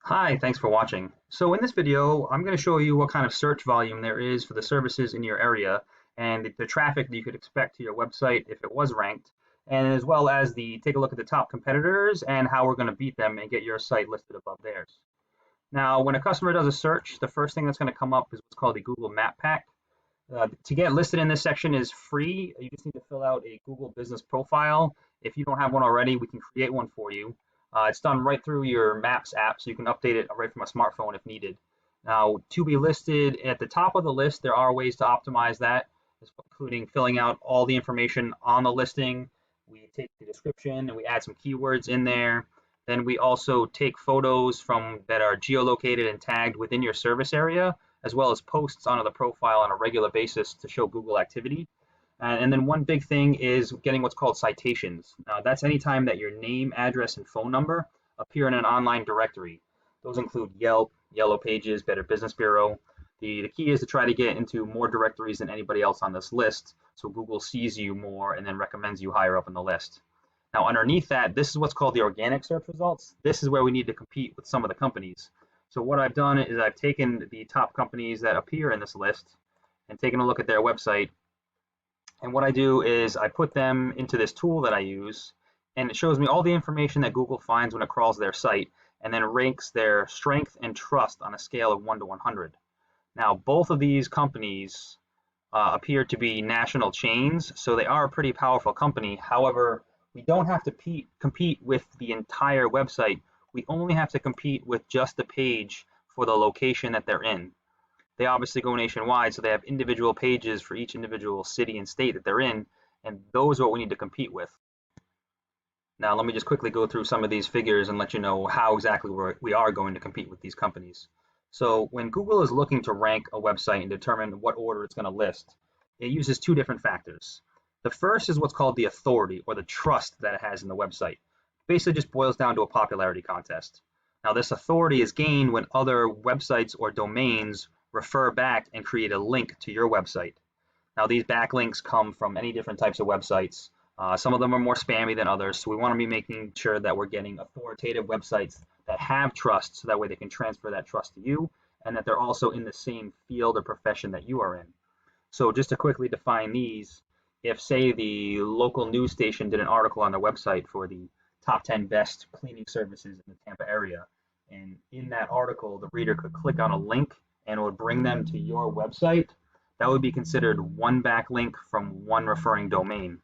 Hi, thanks for watching. So in this video, I'm going to show you what kind of search volume there is for the services in your area and the traffic that you could expect to your website if it was ranked, and as well as take a look at the top competitors and how we're going to beat them and get your site listed above theirs. Now, when a customer does a search, the first thing that's going to come up is what's called the Google Map Pack. To get listed in this section is free. You just need to fill out a Google business profile. If you don't have one already, we can create one for you. It's done right through your Maps app, so you can update it right from a smartphone if needed. Now, to be listed at the top of the list, there are ways to optimize that, including filling out all the information on the listing. We take the description and we add some keywords in there. Then we also take photos that are geolocated and tagged within your service area, as well as posts onto the profile on a regular basis to show Google activity. And then one big thing is getting what's called citations. Now, that's any time that your name, address, and phone number appear in an online directory. Those include Yelp, Yellow Pages, Better Business Bureau. The key is to try to get into more directories than anybody else on this list, so Google sees you more and then recommends you higher up in the list. Now, underneath that, this is what's called the organic search results. This is where we need to compete with some of the companies. So what I've done is I've taken the top companies that appear in this list and taken a look at their website. And what I do is I put them into this tool that I use, and it shows me all the information that Google finds when it crawls their site, and then ranks their strength and trust on a scale of 1 to 100. Now, both of these companies appear to be national chains, so they are a pretty powerful company. However, we don't have to compete with the entire website. We only have to compete with just the page for the location that they're in. They obviously go nationwide, so they have individual pages for each individual city and state that they're in, and those are what we need to compete with. Now, let me just quickly go through some of these figures and let you know how exactly we are going to compete with these companies. So when Google is looking to rank a website and determine what order it's going to list, it uses two different factors. The first is what's called the authority or the trust that it has in the website. Basically just boils down to a popularity contest. Now, this authority is gained when other websites or domains refer back and create a link to your website. Now, these backlinks come from any different types of websites. Some of them are more spammy than others, so we want to be making sure that we're getting authoritative websites that have trust, so that way they can transfer that trust to you, and that they're also in the same field or profession that you are in. So just to quickly define these, if, say, the local news station did an article on their website for the top 10 best cleaning services in the Tampa area, and in that article, the reader could click on a link and it would bring them to your website, that would be considered one backlink from one referring domain.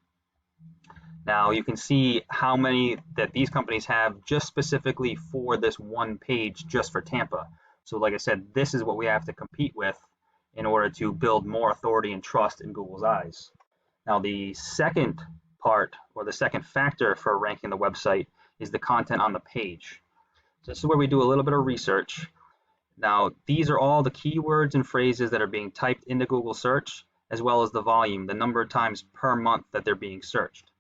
Now, you can see how many that these companies have just specifically for this one page just for Tampa. So like I said, this is what we have to compete with in order to build more authority and trust in Google's eyes. Now, the second part, or the second factor for ranking the website, is the content on the page. So this is where we do a little bit of research. Now, these are all the keywords and phrases that are being typed into Google search, as well as the volume, the number of times per month that they're being searched.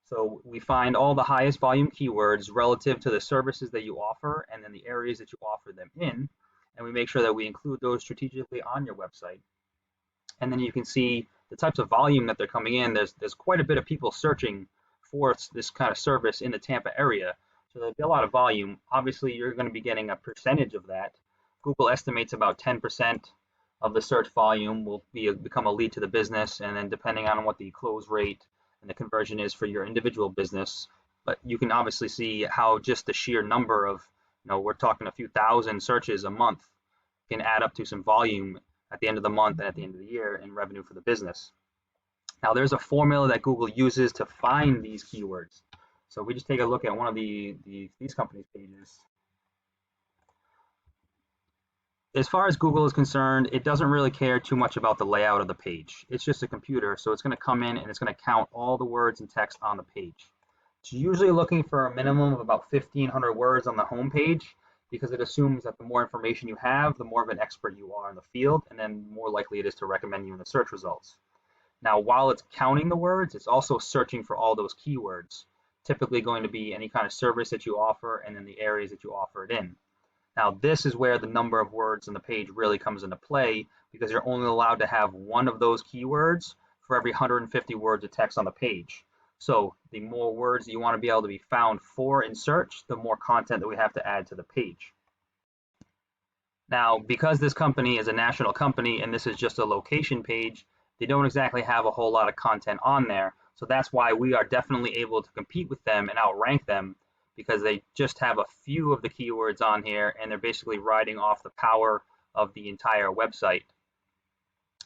So we find all the highest volume keywords relative to the services that you offer and then the areas that you offer them in, and we make sure that we include those strategically on your website. And then you can see the types of volume that they're coming in. There's quite a bit of people searching for this kind of service in the Tampa area, so there'll be a lot of volume. Obviously, you're going to be getting a percentage of that. Google estimates about 10% of the search volume will become a lead to the business, and then depending on what the close rate and the conversion is for your individual business. But you can obviously see how just the sheer number of, we're talking a few thousand searches a month can add up to some volume at the end of the month and at the end of the year in revenue for the business. Now, there's a formula that Google uses to find these keywords. So we just take a look at one of these companies' pages. As far as Google is concerned, it doesn't really care too much about the layout of the page. It's just a computer, so it's going to come in and it's going to count all the words and text on the page. It's usually looking for a minimum of about 1,500 words on the home page, because it assumes that the more information you have, the more of an expert you are in the field, and then more likely it is to recommend you in the search results. Now, while it's counting the words, it's also searching for all those keywords, typically going to be any kind of service that you offer and then the areas that you offer it in. Now, this is where the number of words on the page really comes into play, because you're only allowed to have one of those keywords for every 150 words of text on the page. So the more words that you want to be able to be found for in search, the more content that we have to add to the page. Now, because this company is a national company and this is just a location page, they don't exactly have a whole lot of content on there. So that's why we are definitely able to compete with them and outrank them, because they just have a few of the keywords on here and they're basically riding off the power of the entire website.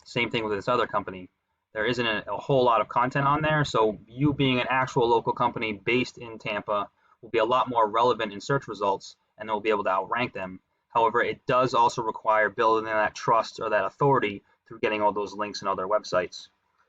Same thing with this other company. There isn't a whole lot of content on there, so you being an actual local company based in Tampa will be a lot more relevant in search results and they'll be able to outrank them. However, it does also require building that trust or that authority through getting all those links and other websites.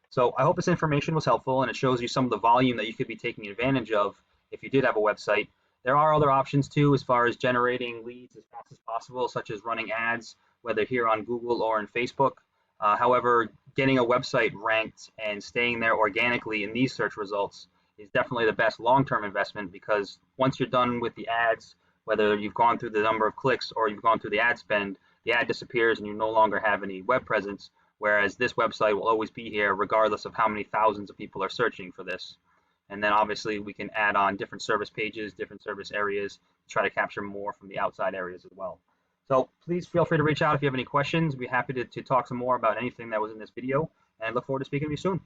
So I hope this information was helpful and it shows you some of the volume that you could be taking advantage of if you did have a website. There are other options too as far as generating leads as fast as possible, such as running ads, whether here on Google or in Facebook. However, getting a website ranked and staying there organically in these search results is definitely the best long-term investment, because once you're done with the ads, whether you've gone through the number of clicks or you've gone through the ad spend, the ad disappears and you no longer have any web presence, whereas this website will always be here regardless of how many thousands of people are searching for this. And then obviously we can add on different service pages, different service areas, try to capture more from the outside areas as well. So please feel free to reach out if you have any questions. We'd be happy to talk some more about anything that was in this video, and I look forward to speaking to you soon.